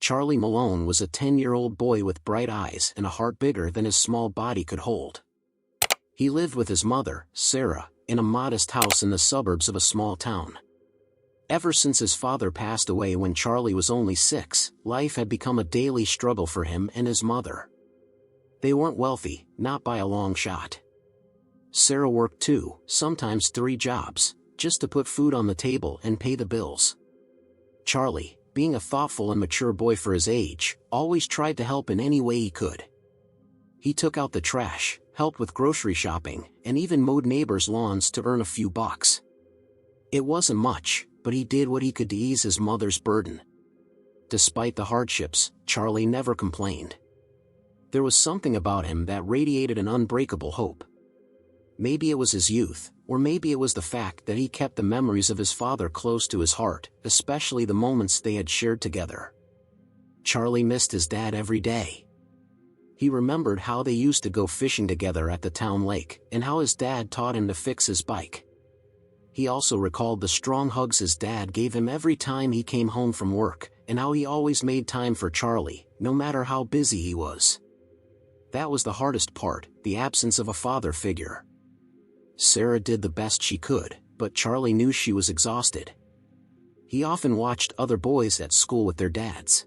Charlie Malone was a 10-year-old boy with bright eyes and a heart bigger than his small body could hold. He lived with his mother, Sarah, in a modest house in the suburbs of a small town. Ever since his father passed away when Charlie was only 6, life had become a daily struggle for him and his mother. They weren't wealthy, not by a long shot. Sarah worked 2, sometimes 3 jobs, just to put food on the table and pay the bills. Charlie, being a thoughtful and mature boy for his age, always tried to help in any way he could. He took out the trash, helped with grocery shopping, and even mowed neighbors' lawns to earn a few bucks. It wasn't much, but he did what he could to ease his mother's burden. Despite the hardships, Charlie never complained. There was something about him that radiated an unbreakable hope. Maybe it was his youth, or maybe it was the fact that he kept the memories of his father close to his heart, especially the moments they had shared together. Charlie missed his dad every day. He remembered how they used to go fishing together at the town lake, and how his dad taught him to fix his bike. He also recalled the strong hugs his dad gave him every time he came home from work, and how he always made time for Charlie, no matter how busy he was. That was the hardest part, the absence of a father figure. Sarah did the best she could, but Charlie knew she was exhausted. He often watched other boys at school with their dads.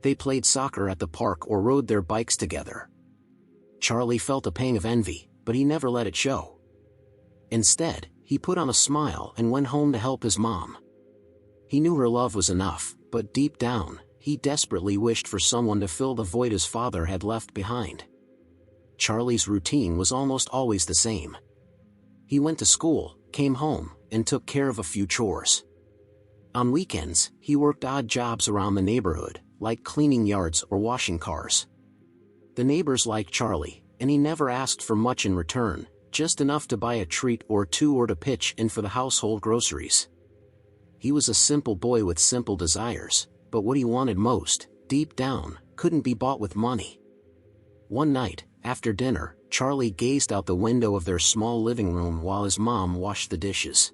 They played soccer at the park or rode their bikes together. Charlie felt a pang of envy, but he never let it show. Instead, he put on a smile and went home to help his mom. He knew her love was enough, but deep down, he desperately wished for someone to fill the void his father had left behind. Charlie's routine was almost always the same. He went to school, came home, and took care of a few chores. On weekends, he worked odd jobs around the neighborhood, like cleaning yards or washing cars. The neighbors liked Charlie, and he never asked for much in return, just enough to buy a treat or two or to pitch in for the household groceries. He was a simple boy with simple desires, but what he wanted most, deep down, couldn't be bought with money. One night, after dinner, Charlie gazed out the window of their small living room while his mom washed the dishes.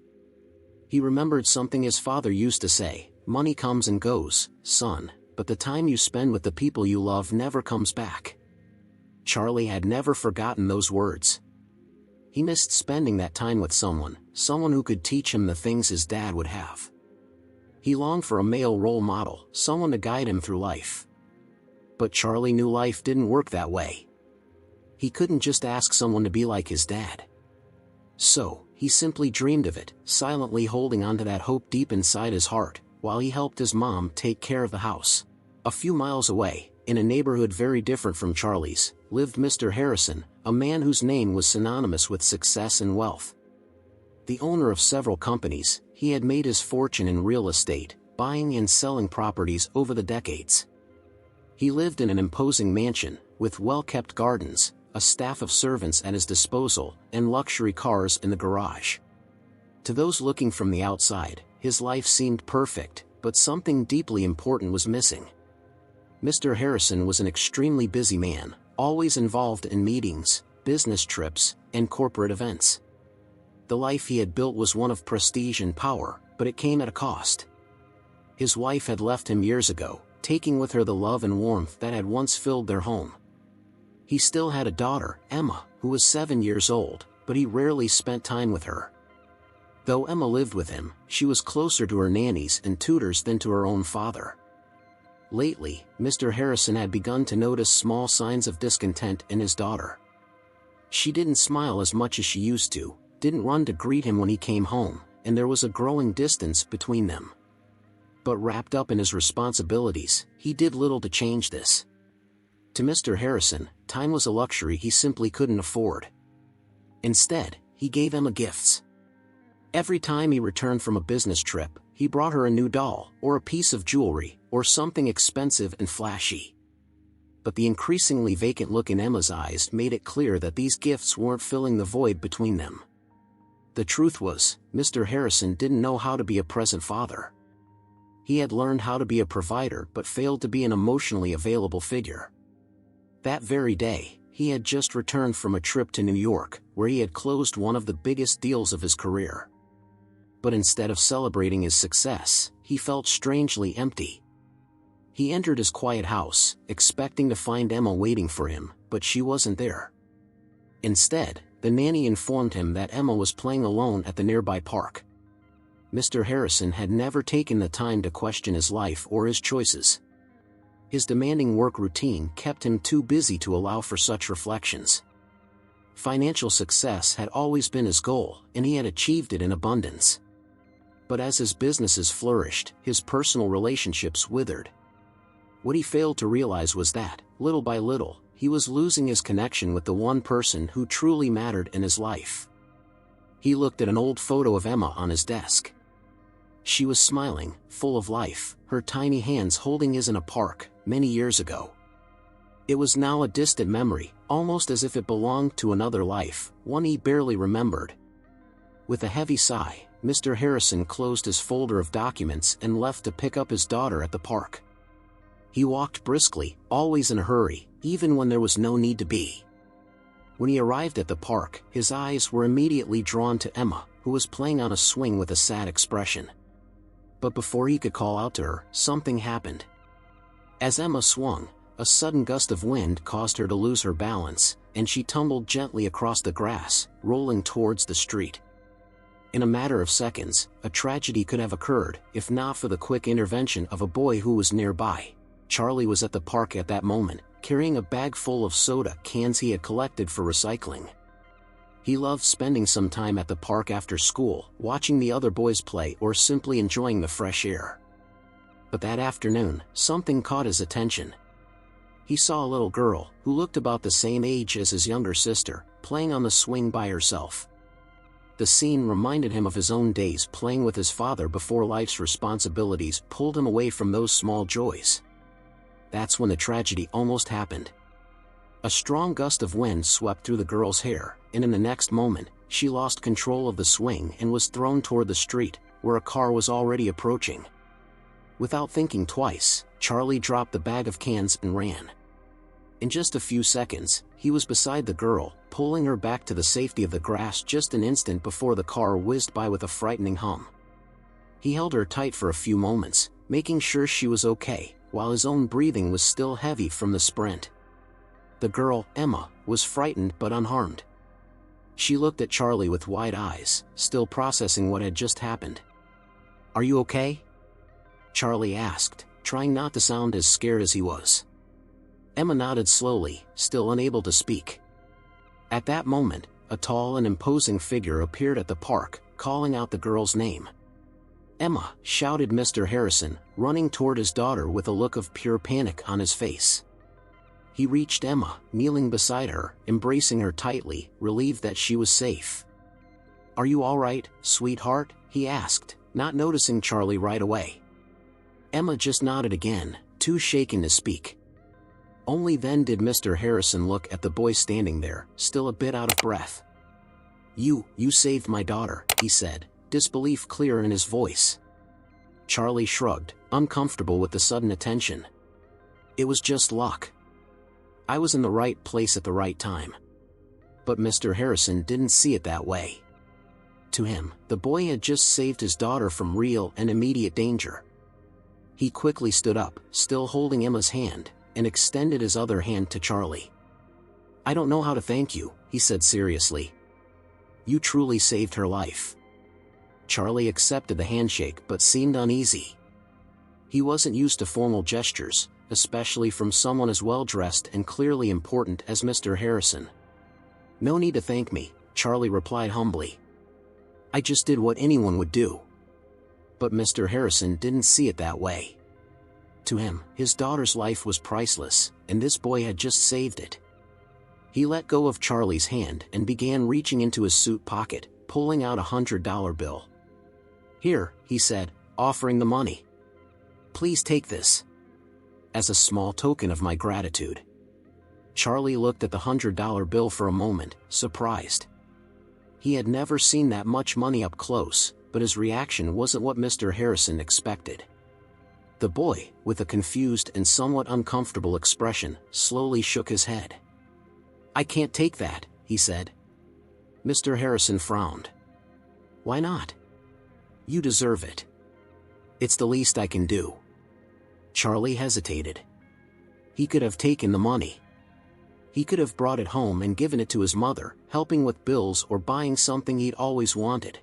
He remembered something his father used to say, "Money comes and goes, son, but the time you spend with the people you love never comes back." Charlie had never forgotten those words. He missed spending that time with someone who could teach him the things his dad would have. He longed for a male role model, someone to guide him through life. But Charlie knew life didn't work that way. He couldn't just ask someone to be like his dad. So, he simply dreamed of it, silently holding on to that hope deep inside his heart, while he helped his mom take care of the house. A few miles away, in a neighborhood very different from Charlie's, lived Mr. Harrison, a man whose name was synonymous with success and wealth. The owner of several companies, he had made his fortune in real estate, buying and selling properties over the decades. He lived in an imposing mansion, with well-kept gardens, a staff of servants at his disposal, and luxury cars in the garage. To those looking from the outside, his life seemed perfect, but something deeply important was missing. Mr. Harrison was an extremely busy man, always involved in meetings, business trips, and corporate events. The life he had built was one of prestige and power, but it came at a cost. His wife had left him years ago, taking with her the love and warmth that had once filled their home. He still had a daughter, Emma, who was 7 years old, but he rarely spent time with her. Though Emma lived with him, she was closer to her nannies and tutors than to her own father. Lately, Mr. Harrison had begun to notice small signs of discontent in his daughter. She didn't smile as much as she used to, didn't run to greet him when he came home, and there was a growing distance between them. But wrapped up in his responsibilities, he did little to change this. To Mr. Harrison, time was a luxury he simply couldn't afford. Instead, he gave Emma gifts. Every time he returned from a business trip, he brought her a new doll, or a piece of jewelry, or something expensive and flashy. But the increasingly vacant look in Emma's eyes made it clear that these gifts weren't filling the void between them. The truth was, Mr. Harrison didn't know how to be a present father. He had learned how to be a provider but failed to be an emotionally available figure. That very day, he had just returned from a trip to New York, where he had closed one of the biggest deals of his career. But instead of celebrating his success, he felt strangely empty. He entered his quiet house, expecting to find Emma waiting for him, but she wasn't there. Instead, the nanny informed him that Emma was playing alone at the nearby park. Mr. Harrison had never taken the time to question his life or his choices. His demanding work routine kept him too busy to allow for such reflections. Financial success had always been his goal, and he had achieved it in abundance. But as his businesses flourished, his personal relationships withered. What he failed to realize was that, little by little, he was losing his connection with the one person who truly mattered in his life. He looked at an old photo of Emma on his desk. She was smiling, full of life, her tiny hands holding his in a park, many years ago. It was now a distant memory, almost as if it belonged to another life, one he barely remembered. With a heavy sigh, Mr. Harrison closed his folder of documents and left to pick up his daughter at the park. He walked briskly, always in a hurry, even when there was no need to be. When he arrived at the park, his eyes were immediately drawn to Emma, who was playing on a swing with a sad expression. But before he could call out to her, something happened. As Emma swung, a sudden gust of wind caused her to lose her balance, and she tumbled gently across the grass, rolling towards the street. In a matter of seconds, a tragedy could have occurred, if not for the quick intervention of a boy who was nearby. Charlie was at the park at that moment, carrying a bag full of soda cans he had collected for recycling. He loved spending some time at the park after school, watching the other boys play or simply enjoying the fresh air. But that afternoon, something caught his attention. He saw a little girl, who looked about the same age as his younger sister, playing on the swing by herself. The scene reminded him of his own days playing with his father before life's responsibilities pulled him away from those small joys. That's when the tragedy almost happened. A strong gust of wind swept through the girl's hair, and in the next moment, she lost control of the swing and was thrown toward the street, where a car was already approaching. Without thinking twice, Charlie dropped the bag of cans and ran. In just a few seconds, he was beside the girl, pulling her back to the safety of the grass just an instant before the car whizzed by with a frightening hum. He held her tight for a few moments, making sure she was okay, while his own breathing was still heavy from the sprint. The girl, Emma, was frightened but unharmed. She looked at Charlie with wide eyes, still processing what had just happened. "Are you okay?" Charlie asked, trying not to sound as scared as he was. Emma nodded slowly, still unable to speak. At that moment, a tall and imposing figure appeared at the park, calling out the girl's name. "Emma!" shouted Mr. Harrison, running toward his daughter with a look of pure panic on his face. He reached Emma, kneeling beside her, embracing her tightly, relieved that she was safe. "Are you all right, sweetheart?" he asked, not noticing Charlie right away. Emma just nodded again, too shaken to speak. Only then did Mr. Harrison look at the boy standing there, still a bit out of breath. You saved my daughter," he said, disbelief clear in his voice. Charlie shrugged, uncomfortable with the sudden attention. "It was just luck. I was in the right place at the right time." But Mr. Harrison didn't see it that way. To him, the boy had just saved his daughter from real and immediate danger. He quickly stood up, still holding Emma's hand, and extended his other hand to Charlie. "I don't know how to thank you," he said seriously. "You truly saved her life." Charlie accepted the handshake but seemed uneasy. He wasn't used to formal gestures, especially from someone as well-dressed and clearly important as Mr. Harrison. "No need to thank me," Charlie replied humbly. "I just did what anyone would do." But Mr. Harrison didn't see it that way. To him, his daughter's life was priceless, and this boy had just saved it. He let go of Charlie's hand and began reaching into his suit pocket, pulling out a $100 bill. "Here," he said, offering the money. "Please take this as a small token of my gratitude." Charlie looked at the $100 bill for a moment, surprised. He had never seen that much money up close, but his reaction wasn't what Mr. Harrison expected. The boy, with a confused and somewhat uncomfortable expression, slowly shook his head. "I can't take that," he said. Mr. Harrison frowned. "Why not? You deserve it. It's the least I can do." Charlie hesitated. He could have taken the money. He could have brought it home and given it to his mother, helping with bills or buying something he'd always wanted.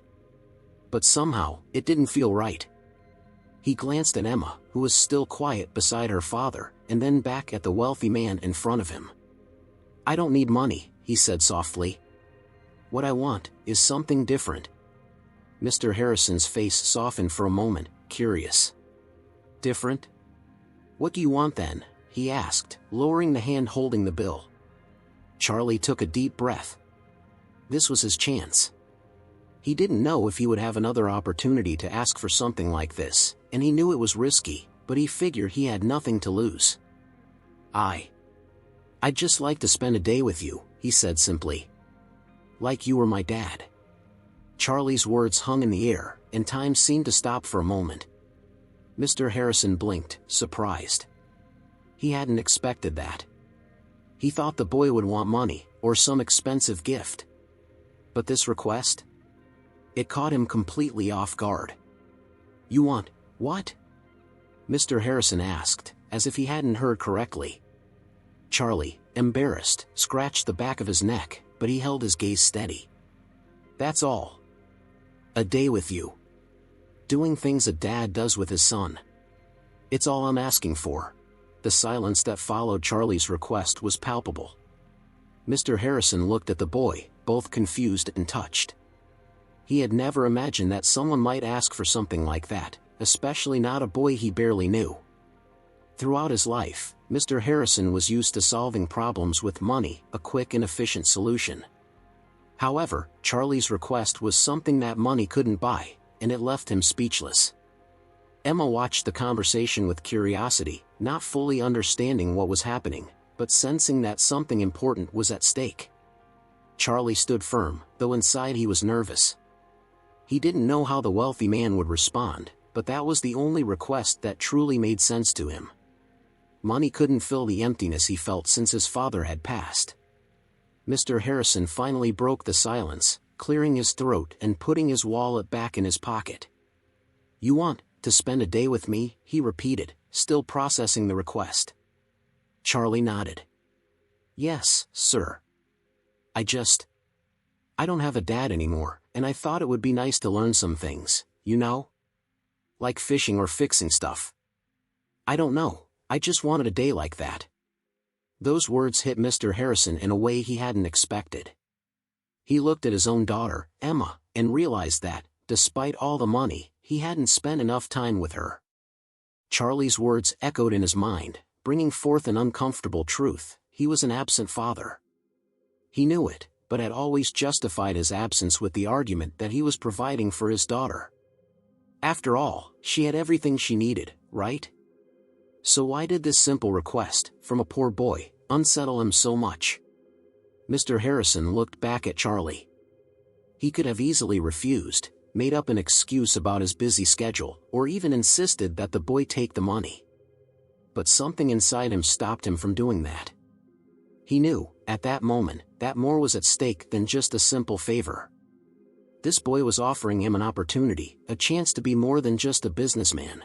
But somehow, it didn't feel right. He glanced at Emma, who was still quiet beside her father, and then back at the wealthy man in front of him. "I don't need money," he said softly. "What I want is something different." Mr. Harrison's face softened for a moment, curious. "Different? What do you want then?" he asked, lowering the hand holding the bill. Charlie took a deep breath. This was his chance. He didn't know if he would have another opportunity to ask for something like this, and he knew it was risky, but he figured he had nothing to lose. I'd just like to spend a day with you," he said simply. "Like you were my dad." Charlie's words hung in the air, and time seemed to stop for a moment. Mr. Harrison blinked, surprised. He hadn't expected that. He thought the boy would want money, or some expensive gift. But this request? It caught him completely off guard. "You want what?" Mr. Harrison asked, as if he hadn't heard correctly. Charlie, embarrassed, scratched the back of his neck, but he held his gaze steady. "That's all. A day with you. Doing things a dad does with his son. It's all I'm asking for." The silence that followed Charlie's request was palpable. Mr. Harrison looked at the boy, both confused and touched. He had never imagined that someone might ask for something like that, especially not a boy he barely knew. Throughout his life, Mr. Harrison was used to solving problems with money, a quick and efficient solution. However, Charlie's request was something that money couldn't buy, and it left him speechless. Emma watched the conversation with curiosity, not fully understanding what was happening, but sensing that something important was at stake. Charlie stood firm, though inside he was nervous. He didn't know how the wealthy man would respond, but that was the only request that truly made sense to him. Money couldn't fill the emptiness he felt since his father had passed. Mr. Harrison finally broke the silence, clearing his throat and putting his wallet back in his pocket. "You want to spend a day with me?" he repeated, still processing the request. Charlie nodded. "Yes, sir. I don't have a dad anymore, and I thought it would be nice to learn some things, you know? Like fishing or fixing stuff. I don't know, I just wanted a day like that." Those words hit Mr. Harrison in a way he hadn't expected. He looked at his own daughter, Emma, and realized that, despite all the money, he hadn't spent enough time with her. Charlie's words echoed in his mind, bringing forth an uncomfortable truth: he was an absent father. He knew it, but had always justified his absence with the argument that he was providing for his daughter. After all, she had everything she needed, right? So why did this simple request, from a poor boy, unsettle him so much? Mr. Harrison looked back at Charlie. He could have easily refused, made up an excuse about his busy schedule, or even insisted that the boy take the money. But something inside him stopped him from doing that. He knew, at that moment, that more was at stake than just a simple favor. This boy was offering him an opportunity, a chance to be more than just a businessman.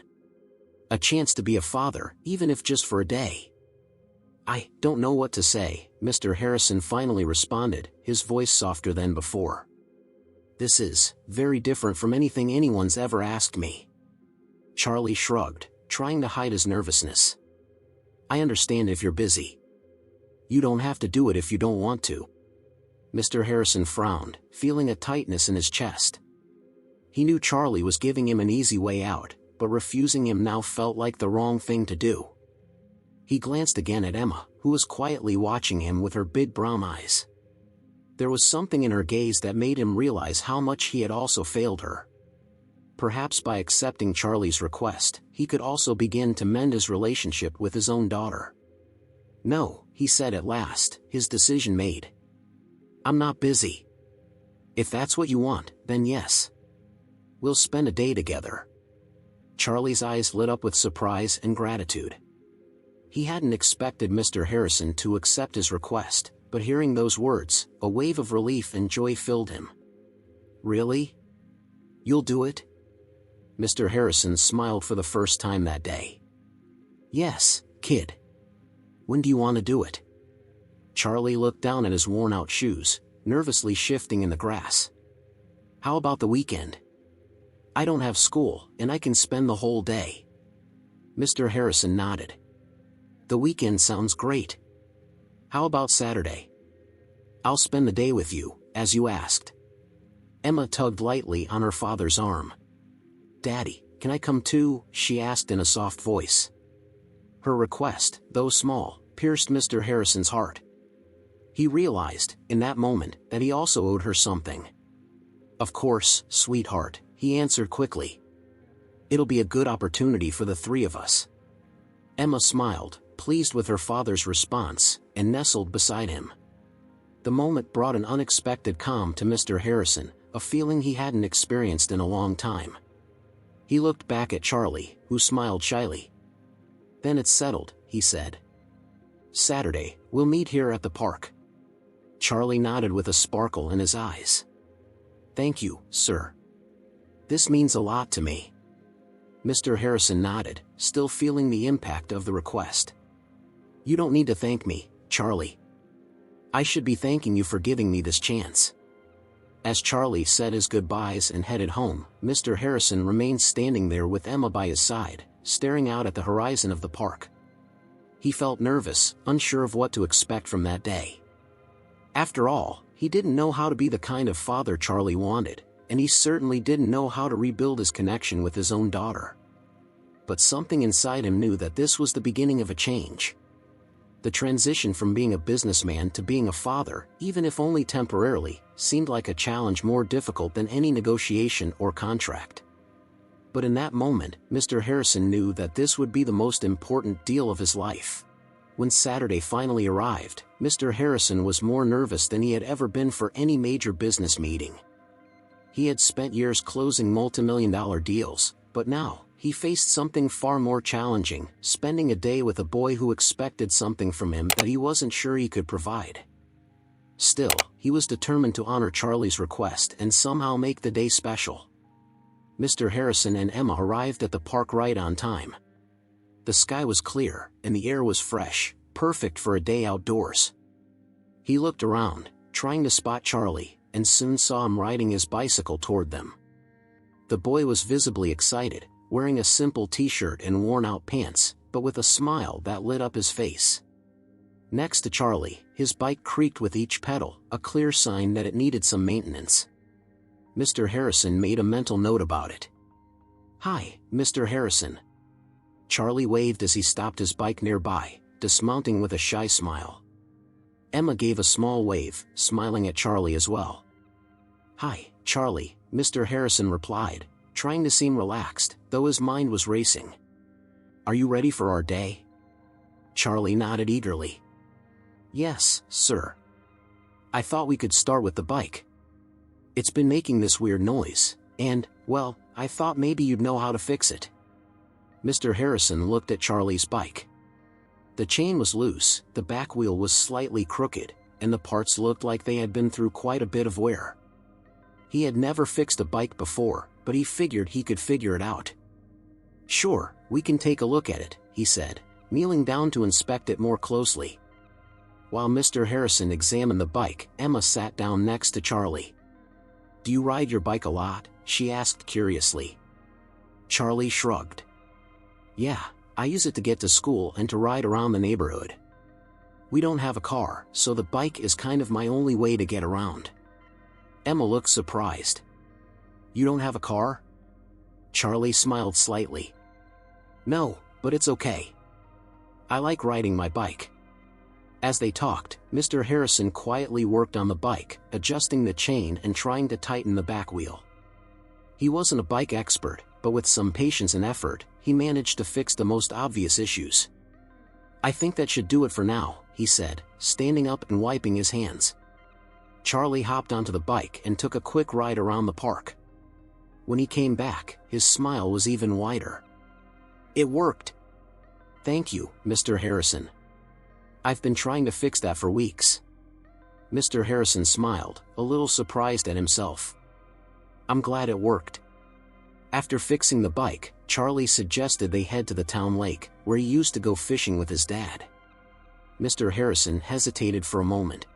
A chance to be a father, even if just for a day. "I don't know what to say," Mr. Harrison finally responded, his voice softer than before. "This is very different from anything anyone's ever asked me." Charlie shrugged, trying to hide his nervousness. "I understand if you're busy. You don't have to do it if you don't want to." Mr. Harrison frowned, feeling a tightness in his chest. He knew Charlie was giving him an easy way out, but refusing him now felt like the wrong thing to do. He glanced again at Emma, who was quietly watching him with her big brown eyes. There was something in her gaze that made him realize how much he had also failed her. Perhaps by accepting Charlie's request, he could also begin to mend his relationship with his own daughter. "No," he said at last, his decision made. "I'm not busy. If that's what you want, then yes. We'll spend a day together." Charlie's eyes lit up with surprise and gratitude. He hadn't expected Mr. Harrison to accept his request, but hearing those words, a wave of relief and joy filled him. "Really? You'll do it?" Mr. Harrison smiled for the first time that day. Yes, kid. When do you want to do it? Charlie looked down at his worn-out shoes, nervously shifting in the grass. How about the weekend? I don't have school, and I can spend the whole day. Mr. Harrison nodded. The weekend sounds great. How about Saturday? I'll spend the day with you, as you asked. Emma tugged lightly on her father's arm. Daddy, can I come too? She asked in a soft voice. Her request, though small, pierced Mr. Harrison's heart. He realized, in that moment, that he also owed her something. Of course, sweetheart, he answered quickly. It'll be a good opportunity for the three of us. Emma smiled, pleased with her father's response, and nestled beside him. The moment brought an unexpected calm to Mr. Harrison, a feeling he hadn't experienced in a long time. He looked back at Charlie, who smiled shyly. Then it's settled, he said. Saturday, we'll meet here at the park. Charlie nodded with a sparkle in his eyes. Thank you, sir. This means a lot to me. Mr. Harrison nodded, still feeling the impact of the request. You don't need to thank me, Charlie. I should be thanking you for giving me this chance. As Charlie said his goodbyes and headed home, Mr. Harrison remained standing there with Emma by his side, staring out at the horizon of the park. He felt nervous, unsure of what to expect from that day. After all, he didn't know how to be the kind of father Charlie wanted, and he certainly didn't know how to rebuild his connection with his own daughter. But something inside him knew that this was the beginning of a change. The transition from being a businessman to being a father, even if only temporarily, seemed like a challenge more difficult than any negotiation or contract. But in that moment, Mr. Harrison knew that this would be the most important deal of his life. When Saturday finally arrived, Mr. Harrison was more nervous than he had ever been for any major business meeting. He had spent years closing multimillion-dollar deals, but now, he faced something far more challenging, spending a day with a boy who expected something from him that he wasn't sure he could provide. Still, he was determined to honor Charlie's request and somehow make the day special. Mr. Harrison and Emma arrived at the park right on time. The sky was clear, and the air was fresh, perfect for a day outdoors. He looked around, trying to spot Charlie, and soon saw him riding his bicycle toward them. The boy was visibly excited, wearing a simple t-shirt and worn-out pants, but with a smile that lit up his face. Next to Charlie, his bike creaked with each pedal, a clear sign that it needed some maintenance. Mr. Harrison made a mental note about it. Hi, Mr. Harrison. Charlie waved as he stopped his bike nearby, dismounting with a shy smile. Emma gave a small wave, smiling at Charlie as well. Hi, Charlie, Mr. Harrison replied, trying to seem relaxed, though his mind was racing. Are you ready for our day? Charlie nodded eagerly. Yes, sir. I thought we could start with the bike. It's been making this weird noise, and, well, I thought maybe you'd know how to fix it. Mr. Harrison looked at Charlie's bike. The chain was loose, the back wheel was slightly crooked, and the parts looked like they had been through quite a bit of wear. He had never fixed a bike before, but he figured he could figure it out. Sure, we can take a look at it, he said, kneeling down to inspect it more closely. While Mr. Harrison examined the bike, Emma sat down next to Charlie. Do you ride your bike a lot? She asked curiously. Charlie shrugged. Yeah, I use it to get to school and to ride around the neighborhood. We don't have a car, so the bike is kind of my only way to get around. Emma looked surprised. You don't have a car? Charlie smiled slightly. No, but it's okay. I like riding my bike. As they talked, Mr. Harrison quietly worked on the bike, adjusting the chain and trying to tighten the back wheel. He wasn't a bike expert, but with some patience and effort, he managed to fix the most obvious issues. I think that should do it for now, he said, standing up and wiping his hands. Charlie hopped onto the bike and took a quick ride around the park. When he came back, his smile was even wider. It worked. Thank you, Mr. Harrison. I've been trying to fix that for weeks. Mr. Harrison smiled, a little surprised at himself. I'm glad it worked. After fixing the bike, Charlie suggested they head to the town lake, where he used to go fishing with his dad. Mr. Harrison hesitated for a moment.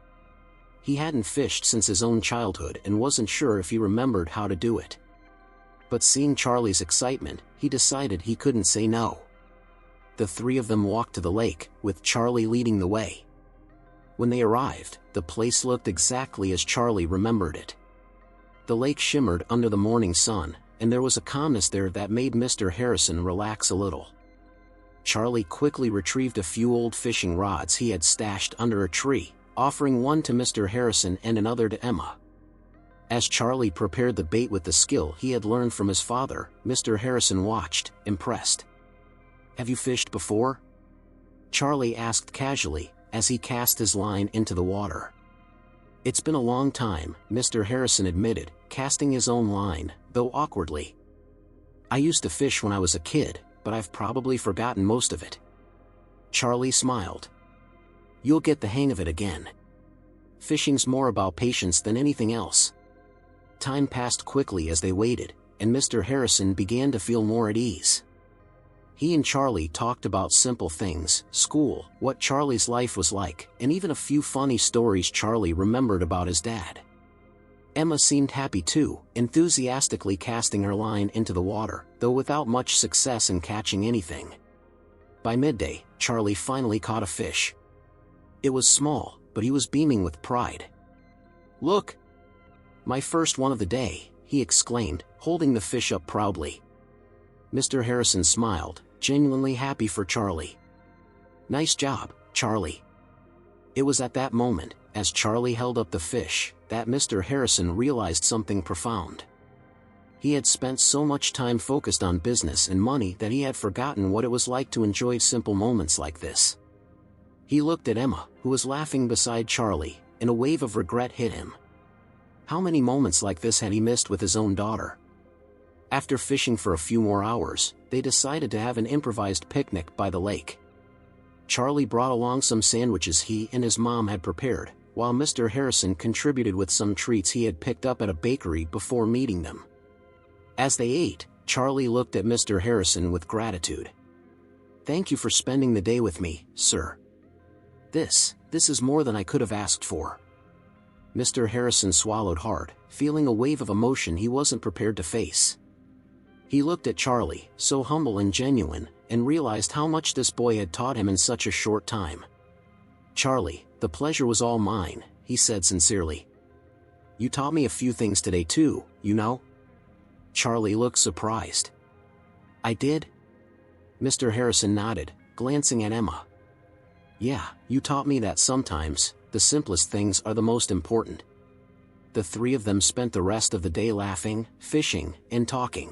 He hadn't fished since his own childhood and wasn't sure if he remembered how to do it. But seeing Charlie's excitement, he decided he couldn't say no. The three of them walked to the lake, with Charlie leading the way. When they arrived, the place looked exactly as Charlie remembered it. The lake shimmered under the morning sun, and there was a calmness there that made Mr. Harrison relax a little. Charlie quickly retrieved a few old fishing rods he had stashed under a tree, offering one to Mr. Harrison and another to Emma. As Charlie prepared the bait with the skill he had learned from his father, Mr. Harrison watched, impressed. "Have you fished before?" Charlie asked casually, as he cast his line into the water. "It's been a long time," Mr. Harrison admitted, casting his own line, though awkwardly. "I used to fish when I was a kid, but I've probably forgotten most of it." Charlie smiled. "You'll get the hang of it again. Fishing's more about patience than anything else." Time passed quickly as they waited, and Mr. Harrison began to feel more at ease. He and Charlie talked about simple things, school, what Charlie's life was like, and even a few funny stories Charlie remembered about his dad. Emma seemed happy too, enthusiastically casting her line into the water, though without much success in catching anything. By midday, Charlie finally caught a fish. It was small, but he was beaming with pride. "Look! My first one of the day," he exclaimed, holding the fish up proudly. Mr. Harrison smiled, genuinely happy for Charlie. "Nice job, Charlie." It was at that moment, as Charlie held up the fish, that Mr. Harrison realized something profound. He had spent so much time focused on business and money that he had forgotten what it was like to enjoy simple moments like this. He looked at Emma, who was laughing beside Charlie, and a wave of regret hit him. How many moments like this had he missed with his own daughter? After fishing for a few more hours, they decided to have an improvised picnic by the lake. Charlie brought along some sandwiches he and his mom had prepared, while Mr. Harrison contributed with some treats he had picked up at a bakery before meeting them. As they ate, Charlie looked at Mr. Harrison with gratitude. "Thank you for spending the day with me, sir. This is more than I could have asked for." Mr. Harrison swallowed hard, feeling a wave of emotion he wasn't prepared to face. He looked at Charlie, so humble and genuine, and realized how much this boy had taught him in such a short time. "Charlie, the pleasure was all mine," he said sincerely. "You taught me a few things today too, you know." Charlie looked surprised. "I did?" Mr. Harrison nodded, glancing at Emma. "Yeah, you taught me that sometimes the simplest things are the most important." The three of them spent the rest of the day laughing, fishing, and talking.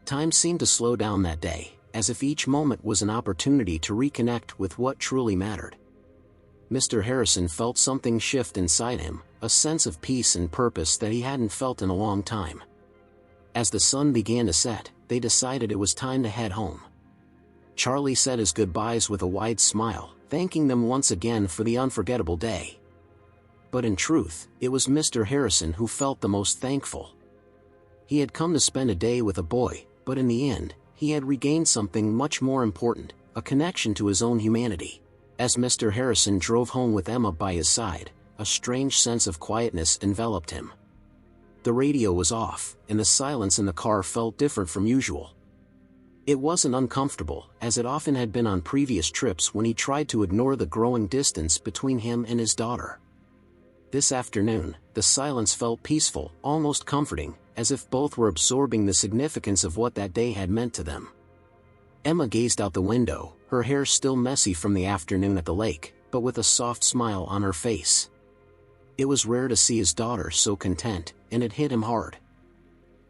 Time seemed to slow down that day, as if each moment was an opportunity to reconnect with what truly mattered. Mr. Harrison felt something shift inside him, a sense of peace and purpose that he hadn't felt in a long time. As the sun began to set, they decided it was time to head home. Charlie said his goodbyes with a wide smile, thanking them once again for the unforgettable day. But in truth, it was Mr. Harrison who felt the most thankful. He had come to spend a day with a boy, but in the end, he had regained something much more important, a connection to his own humanity. As Mr. Harrison drove home with Emma by his side, a strange sense of quietness enveloped him. The radio was off, and the silence in the car felt different from usual. It wasn't uncomfortable, as it often had been on previous trips when he tried to ignore the growing distance between him and his daughter. This afternoon, the silence felt peaceful, almost comforting, as if both were absorbing the significance of what that day had meant to them. Emma gazed out the window, her hair still messy from the afternoon at the lake, but with a soft smile on her face. It was rare to see his daughter so content, and it hit him hard.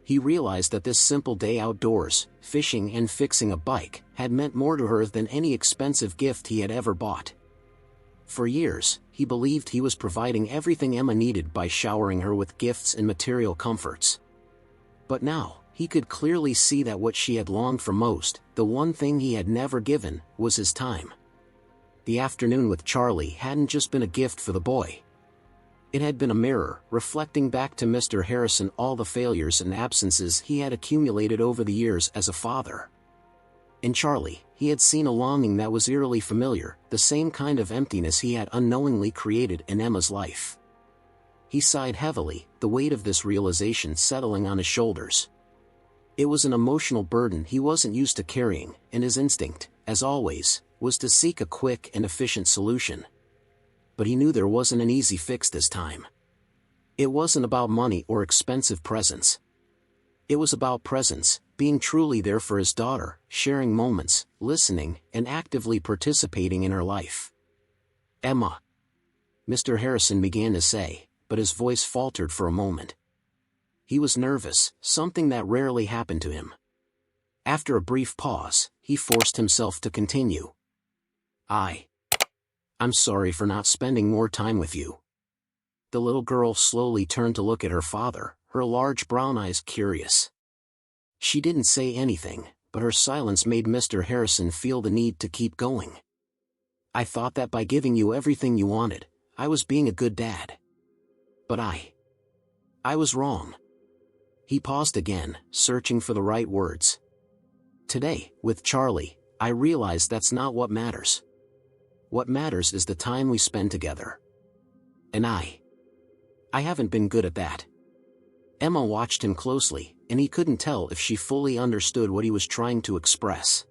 He realized that this simple day outdoors, fishing and fixing a bike, had meant more to her than any expensive gift he had ever bought. For years, he believed he was providing everything Emma needed by showering her with gifts and material comforts. But now, he could clearly see that what she had longed for most, the one thing he had never given, was his time. The afternoon with Charlie hadn't just been a gift for the boy. It had been a mirror, reflecting back to Mr. Harrison all the failures and absences he had accumulated over the years as a father. In Charlie, he had seen a longing that was eerily familiar, the same kind of emptiness he had unknowingly created in Emma's life. He sighed heavily, the weight of this realization settling on his shoulders. It was an emotional burden he wasn't used to carrying, and his instinct, as always, was to seek a quick and efficient solution. But he knew there wasn't an easy fix this time. It wasn't about money or expensive presents. It was about presence, being truly there for his daughter, sharing moments, listening, and actively participating in her life. "Emma," Mr. Harrison began to say, but his voice faltered for a moment. He was nervous, something that rarely happened to him. After a brief pause, he forced himself to continue. I'm sorry for not spending more time with you." The little girl slowly turned to look at her father, her large brown eyes curious. She didn't say anything, but her silence made Mr. Harrison feel the need to keep going. "I thought that by giving you everything you wanted, I was being a good dad. But I was wrong." He paused again, searching for the right words. "Today, with Charlie, I realized that's not what matters. What matters is the time we spend together. And I haven't been good at that." Emma watched him closely, and he couldn't tell if she fully understood what he was trying to express.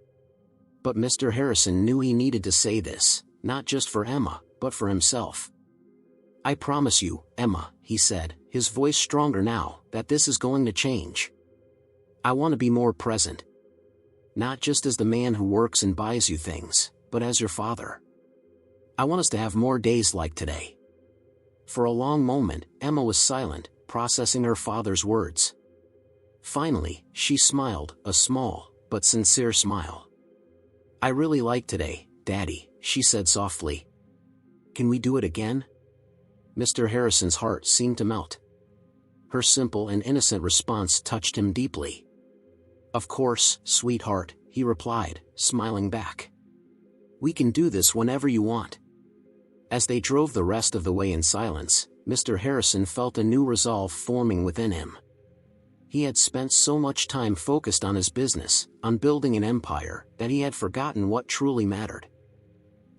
But Mr. Harrison knew he needed to say this, not just for Emma, but for himself. "I promise you, Emma," he said, his voice stronger now, "that this is going to change. I want to be more present. Not just as the man who works and buys you things, but as your father. I want us to have more days like today." For a long moment, Emma was silent, processing her father's words. Finally, she smiled, a small, but sincere smile. "I really like today, Daddy," she said softly. "Can we do it again?" Mr. Harrison's heart seemed to melt. Her simple and innocent response touched him deeply. "Of course, sweetheart," he replied, smiling back. "We can do this whenever you want." As they drove the rest of the way in silence, Mr. Harrison felt a new resolve forming within him. He had spent so much time focused on his business, on building an empire, that he had forgotten what truly mattered.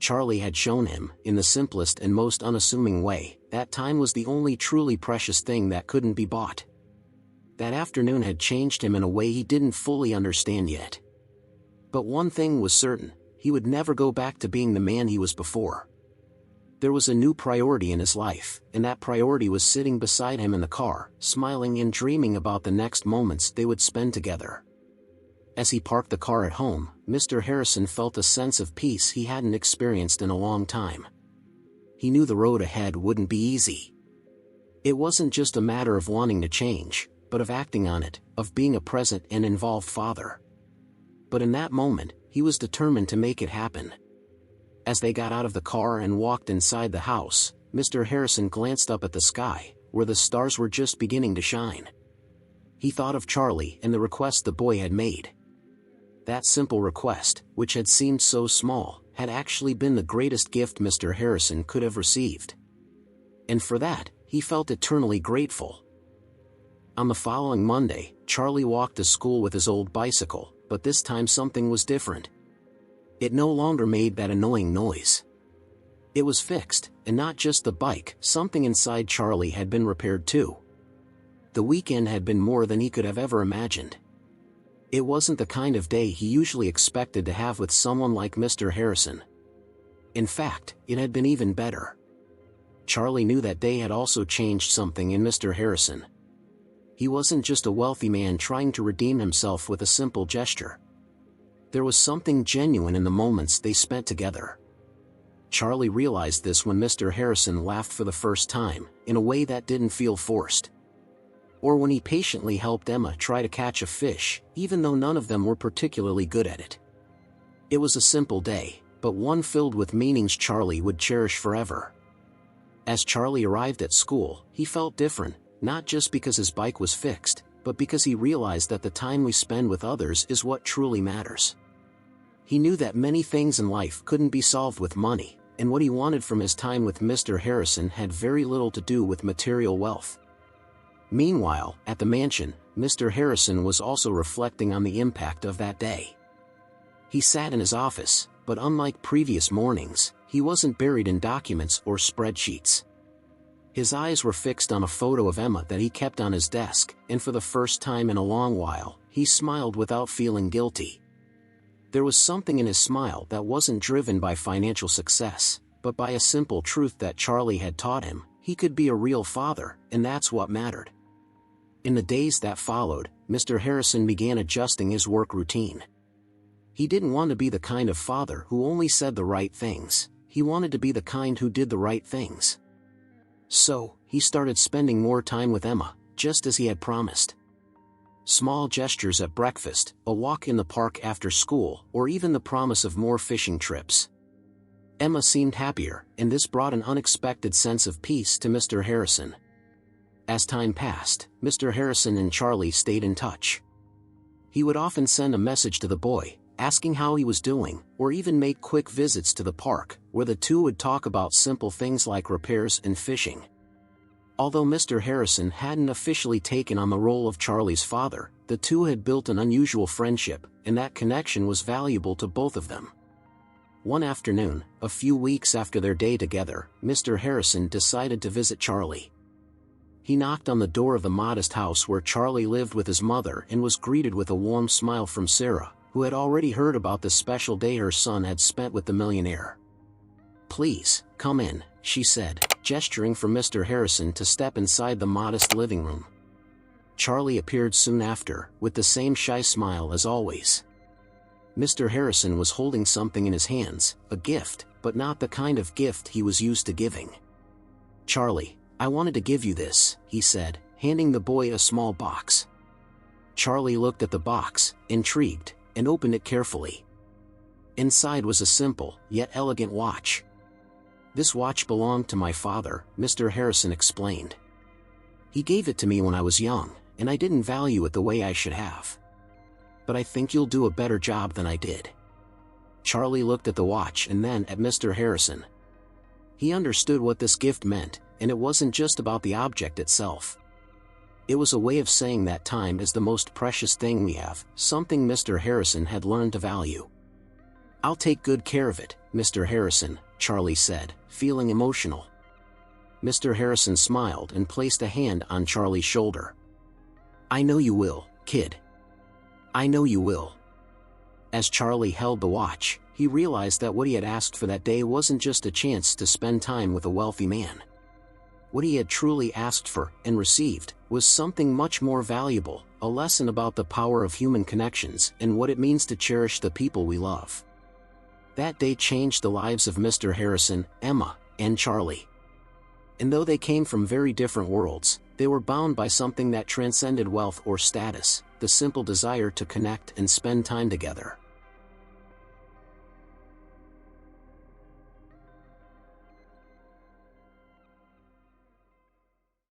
Charlie had shown him, in the simplest and most unassuming way, that time was the only truly precious thing that couldn't be bought. That afternoon had changed him in a way he didn't fully understand yet. But one thing was certain, he would never go back to being the man he was before. There was a new priority in his life, and that priority was sitting beside him in the car, smiling and dreaming about the next moments they would spend together. As he parked the car at home, Mr. Harrison felt a sense of peace he hadn't experienced in a long time. He knew the road ahead wouldn't be easy. It wasn't just a matter of wanting to change, but of acting on it, of being a present and involved father. But in that moment, he was determined to make it happen. As they got out of the car and walked inside the house, Mr. Harrison glanced up at the sky, where the stars were just beginning to shine. He thought of Charlie and the request the boy had made. That simple request, which had seemed so small, had actually been the greatest gift Mr. Harrison could have received. And for that, he felt eternally grateful. On the following Monday, Charlie walked to school with his old bicycle, but this time something was different. It no longer made that annoying noise. It was fixed, and not just the bike, something inside Charlie had been repaired too. The weekend had been more than he could have ever imagined. It wasn't the kind of day he usually expected to have with someone like Mr. Harrison. In fact, it had been even better. Charlie knew that day had also changed something in Mr. Harrison. He wasn't just a wealthy man trying to redeem himself with a simple gesture. There was something genuine in the moments they spent together. Charlie realized this when Mr. Harrison laughed for the first time, in a way that didn't feel forced. Or when he patiently helped Emma try to catch a fish, even though none of them were particularly good at it. It was a simple day, but one filled with meanings Charlie would cherish forever. As Charlie arrived at school, he felt different, not just because his bike was fixed, but because he realized that the time we spend with others is what truly matters. He knew that many things in life couldn't be solved with money, and what he wanted from his time with Mr. Harrison had very little to do with material wealth. Meanwhile, at the mansion, Mr. Harrison was also reflecting on the impact of that day. He sat in his office, but unlike previous mornings, he wasn't buried in documents or spreadsheets. His eyes were fixed on a photo of Emma that he kept on his desk, and for the first time in a long while, he smiled without feeling guilty. There was something in his smile that wasn't driven by financial success, but by a simple truth that Charlie had taught him: he could be a real father, and that's what mattered. In the days that followed, Mr. Harrison began adjusting his work routine. He didn't want to be the kind of father who only said the right things. He wanted to be the kind who did the right things. So, he started spending more time with Emma, just as he had promised. Small gestures at breakfast, a walk in the park after school, or even the promise of more fishing trips. Emma seemed happier, and this brought an unexpected sense of peace to Mr. Harrison. As time passed, Mr. Harrison and Charlie stayed in touch. He would often send a message to the boy, asking how he was doing, or even make quick visits to the park, where the two would talk about simple things like repairs and fishing. Although Mr. Harrison hadn't officially taken on the role of Charlie's father, the two had built an unusual friendship, and that connection was valuable to both of them. One afternoon, a few weeks after their day together, Mr. Harrison decided to visit Charlie. He knocked on the door of the modest house where Charlie lived with his mother and was greeted with a warm smile from Sarah, who had already heard about the special day her son had spent with the millionaire. "Please, come in," she said, gesturing for Mr. Harrison to step inside the modest living room. Charlie appeared soon after, with the same shy smile as always. Mr. Harrison was holding something in his hands, a gift, but not the kind of gift he was used to giving. "Charlie, I wanted to give you this," he said, handing the boy a small box. Charlie looked at the box, intrigued, and opened it carefully. Inside was a simple, yet elegant watch. "This watch belonged to my father," Mr. Harrison explained. "He gave it to me when I was young, and I didn't value it the way I should have. But I think you'll do a better job than I did." Charlie looked at the watch and then at Mr. Harrison. He understood what this gift meant, and it wasn't just about the object itself. It was a way of saying that time is the most precious thing we have, something Mr. Harrison had learned to value. "I'll take good care of it, Mr. Harrison," Charlie said, feeling emotional. Mr. Harrison smiled and placed a hand on Charlie's shoulder. "I know you will, kid. I know you will." As Charlie held the watch, he realized that what he had asked for that day wasn't just a chance to spend time with a wealthy man. What he had truly asked for, and received, was something much more valuable, a lesson about the power of human connections and what it means to cherish the people we love. That day changed the lives of Mr. Harrison, Emma, and Charlie. And though they came from very different worlds, they were bound by something that transcended wealth or status: the simple desire to connect and spend time together.